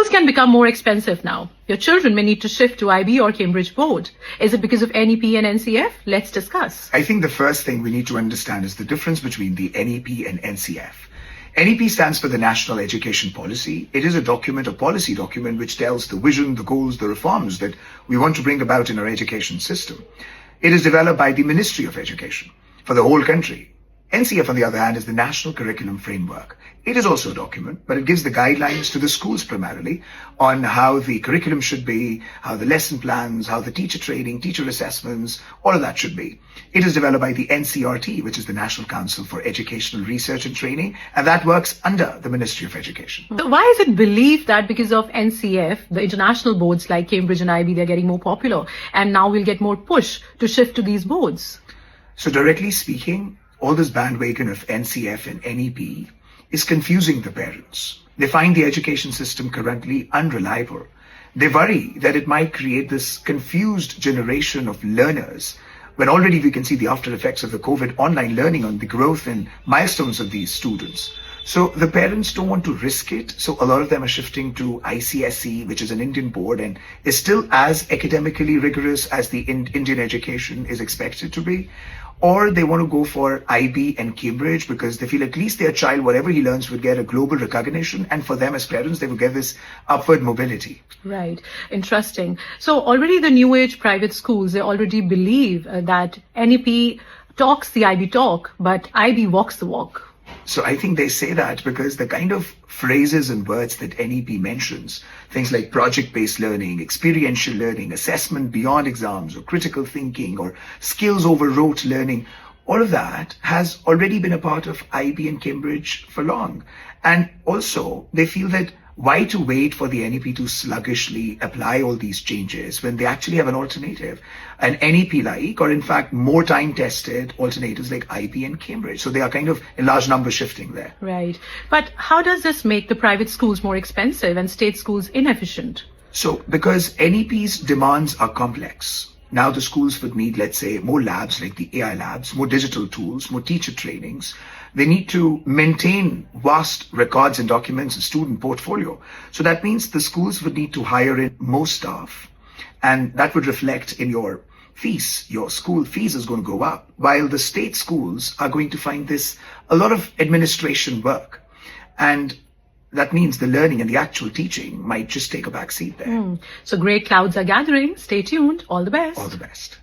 Schools can become more expensive now. Your children may need to shift to IB or Cambridge board. Is it because of NEP and NCF? Let's discuss. I think the first thing we need to understand is the difference between the NEP and NCF. NEP stands for the National Education Policy. It is a document, a policy document, which tells the vision, the goals, the reforms that we want to bring about in our education system. It is developed by the Ministry of Education for the whole country. NCF, on the other hand, is the National Curriculum Framework. It is also a document, but it gives the guidelines to the schools primarily on how the curriculum should be, how the lesson plans, how the teacher training, teacher assessments, all of that should be. It is developed by the NCRT, which is the National Council for Educational Research and Training, and that works under the Ministry of Education. So why is it believed that because of NCF, the international boards like Cambridge and IB, they're getting more popular, and now we'll get more push to shift to these boards? So directly speaking, all this bandwagon of NCF and NEP is confusing the parents. They find the education system currently unreliable. They worry that it might create this confused generation of learners when already we can see the after effects of the COVID online learning on the growth and milestones of these students. So the parents don't want to risk it. So a lot of them are shifting to ICSE, which is an Indian board and is still as academically rigorous as the Indian education is expected to be. Or they want to go for IB and Cambridge because they feel at least their child, whatever he learns, would get a global recognition. And for them as parents, they would get this upward mobility. Right. Interesting. So already the new age private schools, they already believe that NEP talks the IB talk, but IB walks the walk. So I think they say that because the kind of phrases and words that NEP mentions, things like project-based learning, experiential learning, assessment beyond exams, or critical thinking, or skills over rote learning, all of that has already been a part of IB and Cambridge for long. And also, they feel that why to wait for the NEP to sluggishly apply all these changes when they actually have an alternative, an NEP-like, or in fact more time-tested alternatives like IB and Cambridge. So they are kind of in large numbers shifting there. Right. But how does this make the private schools more expensive and state schools inefficient? So because NEP's demands are complex, now the schools would need, let's say, more labs like the AI labs, more digital tools, more teacher trainings. They need to maintain vast records and documents and student portfolio. So that means the schools would need to hire in more staff, and that would reflect in your fees. Your school fees is going to go up, while the state schools are going to find this a lot of administration work. And that means the learning and the actual teaching might just take a back seat there. So great clouds are gathering. Stay tuned. All the best. All the best.